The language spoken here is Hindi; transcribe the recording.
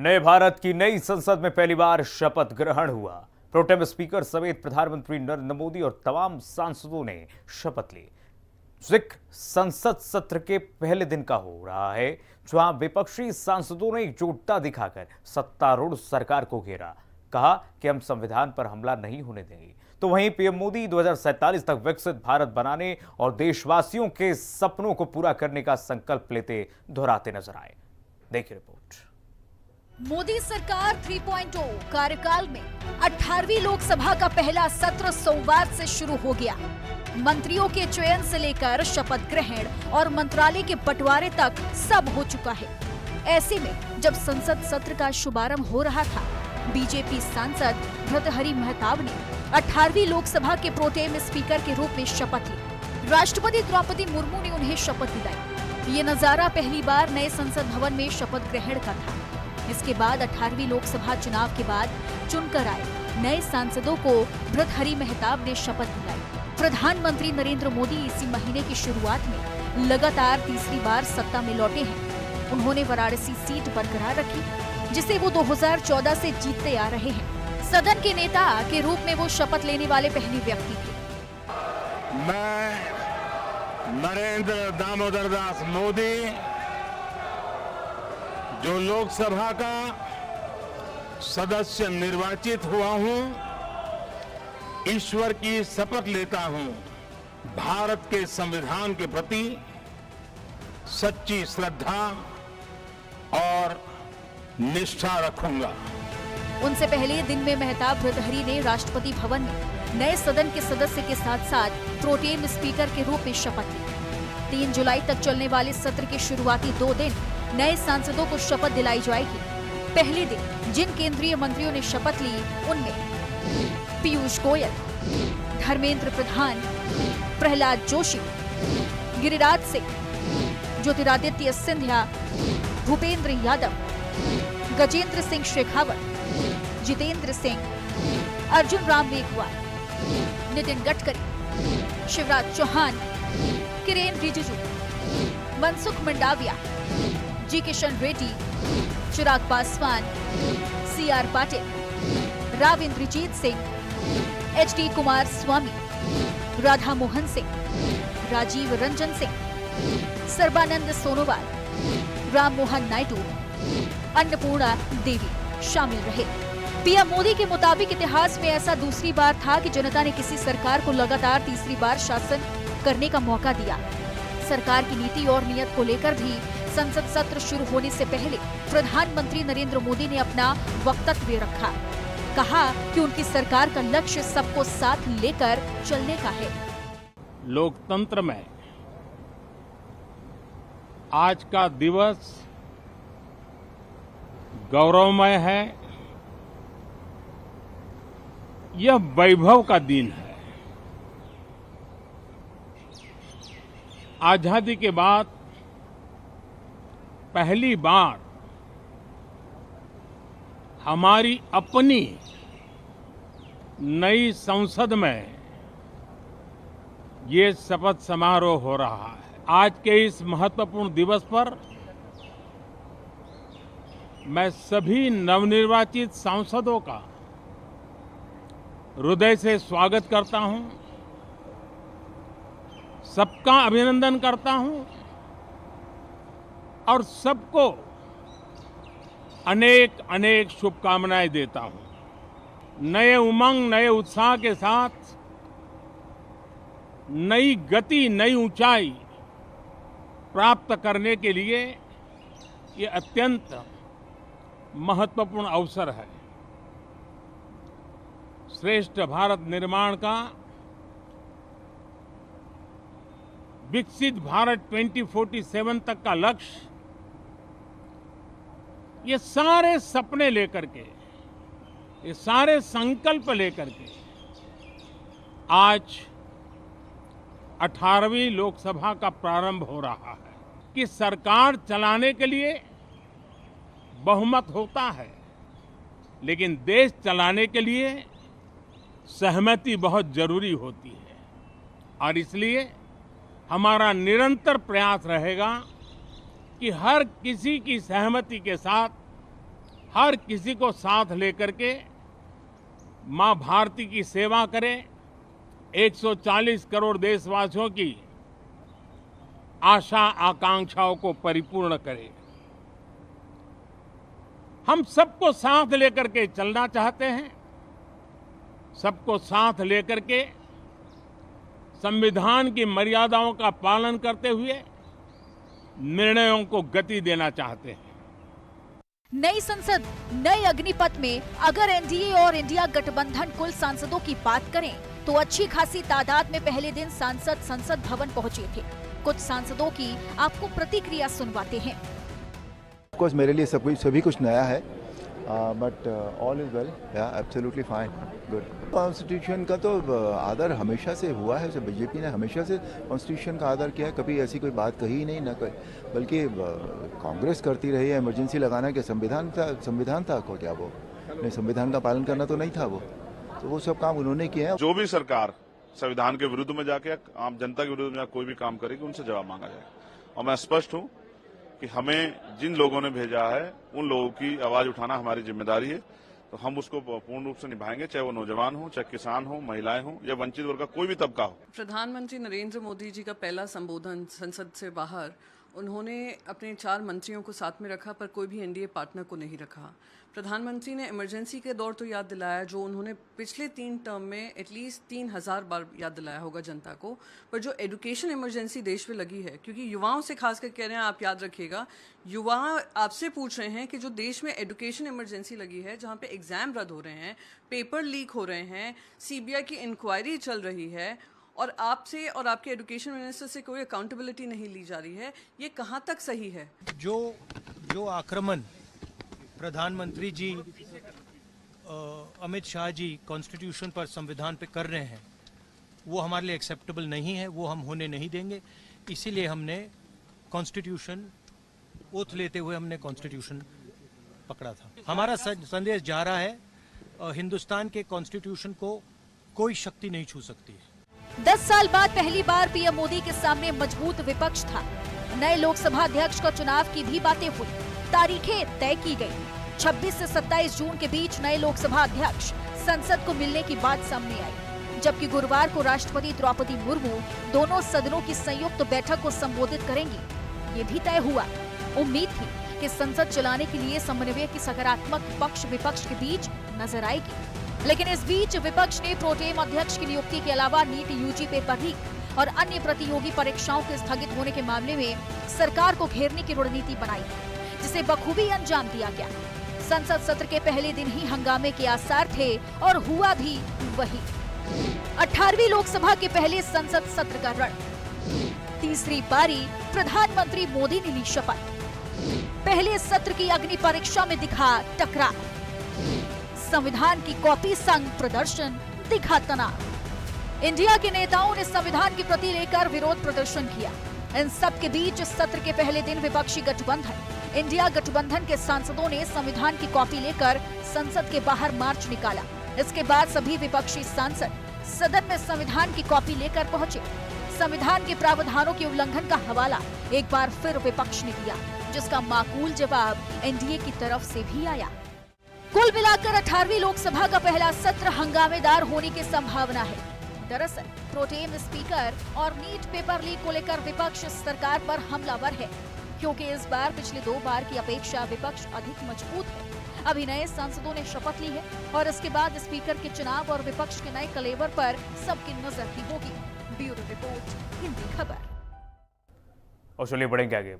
नए भारत की नई संसद में पहली बार शपथ ग्रहण हुआ। प्रोटेम स्पीकर समेत प्रधानमंत्री नरेंद्र मोदी और तमाम सांसदों ने शपथ ली। सिख संसद सत्र के पहले दिन का हो रहा है, जहां विपक्षी सांसदों ने एकजुटता दिखाकर सत्तारूढ़ सरकार को घेरा। कहा कि हम संविधान पर हमला नहीं होने देंगे। तो वहीं पीएम मोदी 2047 तक विकसित भारत बनाने और देशवासियों के सपनों को पूरा करने का संकल्प लेते दोहराते नजर आए। देखिए रिपोर्ट। मोदी सरकार 3.0 कार्यकाल में 18वीं लोकसभा का पहला सत्र सोमवार से शुरू हो गया। मंत्रियों के चयन से लेकर शपथ ग्रहण और मंत्रालय के बंटवारे तक सब हो चुका है। ऐसे में जब संसद सत्र का शुभारंभ हो रहा था, बीजेपी सांसद भर्तृहरि महताब ने 18वीं लोकसभा के प्रोटेम स्पीकर के रूप में शपथ ली। राष्ट्रपति द्रौपदी मुर्मू ने उन्हें शपथ दिलाई। ये नजारा पहली बार नए संसद भवन में शपथ ग्रहण का था। इसके बाद 18वीं लोकसभा चुनाव के बाद चुनकर आए नए सांसदों को भर्तृहरि महताब ने शपथ दिलाई। प्रधानमंत्री नरेंद्र मोदी इसी महीने की शुरुआत में लगातार तीसरी बार सत्ता में लौटे हैं। उन्होंने वाराणसी सीट बरकरार रखी, जिसे वो 2014 से जीतते आ रहे हैं। सदन के नेता के रूप में वो शपथ लेने वाले पहले व्यक्ति थे। मैं नरेंद्र दामोदर दास मोदी, जो लोकसभा का सदस्य निर्वाचित हुआ हूं, ईश्वर की शपथ लेता हूं, भारत के संविधान के प्रति सच्ची श्रद्धा और निष्ठा रखूंगा। उनसे पहले दिन में महताब भर्तृहरि ने राष्ट्रपति भवन में नए सदन के सदस्य के साथ साथ प्रोटेम स्पीकर के रूप में शपथ ली। 3 जुलाई तक चलने वाले सत्र के शुरुआती 2 दिन नए सांसदों को शपथ दिलाई जाएगी। पहले दिन जिन केंद्रीय मंत्रियों ने शपथ ली, उनमें पीयूष गोयल, धर्मेंद्र प्रधान, प्रहलाद जोशी, गिरिराज सिंह, ज्योतिरादित्य सिंधिया, भूपेंद्र यादव, गजेंद्र सिंह शेखावत, जितेंद्र सिंह, अर्जुन राम मेघवाल, नितिन गडकरी, शिवराज चौहान, किरेन रिजिजू, मनसुख मंडाविया, जी किशन रेड्डी, चिराग पासवान, सीआर पाटिल, राव इंद्रजीत सिंह, एचडी कुमार स्वामी, राधा मोहन सिंह, राजीव रंजन सिंह, सर्बानंद सोनोवाल, राम मोहन नायडू, अन्नपूर्णा देवी शामिल रहे। पीएम मोदी के मुताबिक इतिहास में ऐसा दूसरी बार था कि जनता ने किसी सरकार को लगातार तीसरी बार शासन करने का मौका दिया। सरकार की नीति और नियत को लेकर भी संसद सत्र शुरू होने से पहले प्रधानमंत्री नरेंद्र मोदी ने अपना वक्तव्य रखा। कहा कि उनकी सरकार का लक्ष्य सबको साथ लेकर चलने का है। लोकतंत्र में आज का दिवस गौरवमय है। यह वैभव का दिन है। आजादी के बाद पहली बार हमारी अपनी नई संसद में ये शपथ समारोह हो रहा है। आज के इस महत्वपूर्ण दिवस पर मैं सभी नवनिर्वाचित सांसदों का हृदय से स्वागत करता हूं, सबका अभिनंदन करता हूं और सबको अनेक अनेक शुभकामनाएं देता हूं। नए उमंग, नए उत्साह के साथ नई गति, नई ऊंचाई प्राप्त करने के लिए ये अत्यंत महत्वपूर्ण अवसर है। श्रेष्ठ भारत निर्माण का, विकसित भारत 2047 तक का लक्ष्य, ये सारे सपने लेकर के, ये सारे संकल्प लेकर के आज 18वीं लोकसभा का प्रारंभ हो रहा है। कि सरकार चलाने के लिए बहुमत होता है, लेकिन देश चलाने के लिए सहमति बहुत जरूरी होती है। और इसलिए हमारा निरंतर प्रयास रहेगा कि हर किसी की सहमति के साथ हर किसी को साथ लेकर के मां भारती की सेवा करें, 140 करोड़ देशवासियों की आशा आकांक्षाओं को परिपूर्ण करें। हम सबको साथ लेकर के चलना चाहते हैं, सबको साथ लेकर के संविधान की मर्यादाओं का पालन करते हुए निर्णयों को गति देना चाहते हैं। नई संसद, नए अग्निपथ में अगर एनडीए और इंडिया गठबंधन कुल सांसदों की बात करें तो अच्छी खासी तादाद में पहले दिन सांसद संसद भवन पहुंचे थे। कुछ सांसदों की आपको प्रतिक्रिया सुनवाते हैं। ऑफ कोर्स मेरे लिए सभी कुछ नया है, बट ऑल इज वेल, या एब्सोल्युटली फाइन, गुड। कॉन्स्टिट्यूशन का तो आदर हमेशा से हुआ है, बीजेपी ने हमेशा से कॉन्स्टिट्यूशन का आदर किया है, कभी ऐसी कोई बात कही ही नहीं, ना बल्कि कांग्रेस करती रही है। इमरजेंसी लगाना क्या संविधान था को क्या वो नहीं, संविधान का पालन करना तो नहीं था वो, तो वो सब काम उन्होंने किए हैं। जो भी सरकार संविधान के विरुद्ध में जाके आम जनता के विरुद्ध में कोई भी काम करेगी, उनसे जवाब मांगा जाएगा। और मैं स्पष्ट हूं कि हमें जिन लोगों ने भेजा है उन लोगों की आवाज उठाना हमारी जिम्मेदारी है, तो हम उसको पूर्ण रूप से निभाएंगे, चाहे वो नौजवान हो, चाहे किसान हो, महिलाएं हो या वंचित वर्ग का कोई भी तबका हो। प्रधानमंत्री नरेंद्र मोदी जी का पहला संबोधन संसद से बाहर, उन्होंने अपने 4 मंत्रियों को साथ में रखा पर कोई भी एनडीए पार्टनर को नहीं रखा। प्रधानमंत्री ने इमरजेंसी के दौर तो याद दिलाया, जो उन्होंने पिछले 3 टर्म में एटलीस्ट 3000 बार याद दिलाया होगा जनता को, पर जो एजुकेशन इमरजेंसी देश में लगी है, क्योंकि युवाओं से खासकर कह रहे हैं, आप याद रखिएगा, युवा आपसे पूछ रहे हैं कि जो देश में एजुकेशन इमरजेंसी लगी है, जहाँ पे एग्जाम रद्द हो रहे हैं, पेपर लीक हो रहे हैं, सीबीआई की इंक्वायरी चल रही है, और आपसे और आपके एजुकेशन मिनिस्टर से कोई अकाउंटेबिलिटी नहीं ली जा रही है, ये कहाँ तक सही है? जो आक्रमण प्रधानमंत्री जी, अमित शाह जी कॉन्स्टिट्यूशन पर, संविधान पे कर रहे हैं, वो हमारे लिए एक्सेप्टेबल नहीं है, वो हम होने नहीं देंगे। इसीलिए हमने कॉन्स्टिट्यूशन, ओथ लेते हुए हमने कॉन्स्टिट्यूशन पकड़ा था। हमारा संदेश जा रहा है, हिंदुस्तान के कॉन्स्टिट्यूशन को कोई शक्ति नहीं छू सकती है। 10 साल बाद पहली बार पीएम मोदी के सामने मजबूत विपक्ष था। नए लोकसभा अध्यक्ष का चुनाव की भी बातें हुई, तारीखें तय की गई। 26 से 27 जून के बीच नए लोकसभा अध्यक्ष संसद को मिलने की बात सामने आई, जबकि गुरुवार को राष्ट्रपति द्रौपदी मुर्मू दोनों सदनों की संयुक्त बैठक को संबोधित करेंगी। ये भी तय हुआ। उम्मीद थी कि संसद चलाने के लिए समन्वय की सकारात्मक पक्ष विपक्ष के बीच नजर आएगी, लेकिन इस बीच विपक्ष ने प्रोटेम अध्यक्ष की नियुक्ति के अलावा नीट, यूजी पेपर लीक और अन्य प्रतियोगी परीक्षाओं के स्थगित होने के मामले में सरकार को घेरने की रणनीति बनाई, जिसे बखूबी अंजाम दिया गया। संसद सत्र के पहले दिन ही हंगामे के आसार थे और हुआ भी वही। 18वीं लोकसभा के पहले संसद सत्र का रण। तीसरी पारी प्रधानमंत्री मोदी ने ली शपथ। पहले सत्र की अग्नि परीक्षा में दिखा टकराव। संविधान की कॉपी संग प्रदर्शन, दिखा तनाव। इंडिया के नेताओं ने संविधान की प्रति लेकर विरोध प्रदर्शन किया। इन सब के बीच सत्र के पहले दिन विपक्षी गठबंधन इंडिया गठबंधन के सांसदों ने संविधान की कॉपी लेकर संसद के बाहर मार्च निकाला। इसके बाद सभी विपक्षी सांसद सदन में संविधान की कॉपी लेकर पहुंचे। संविधान के प्रावधानों के उल्लंघन का हवाला एक बार फिर विपक्ष ने दिया, जिसका माकूल जवाब एनडीए की तरफ से भी आया। कुल मिलाकर 18वीं लोकसभा का पहला सत्र हंगामेदार होने की संभावना है। दरअसल प्रोटेम स्पीकर और नीट पेपर लीक को लेकर विपक्ष सरकार पर हमलावर है, क्योंकि इस बार पिछले 2 बार की अपेक्षा विपक्ष अधिक मजबूत है। अभी नए सांसदों ने शपथ ली है और इसके बाद स्पीकर के चुनाव और विपक्ष के नए कलेवर पर सबकी नजर भी होगी। ब्यूरो रिपोर्ट, हिंदी खबर। और चलिए बढ़ेंगे आगे।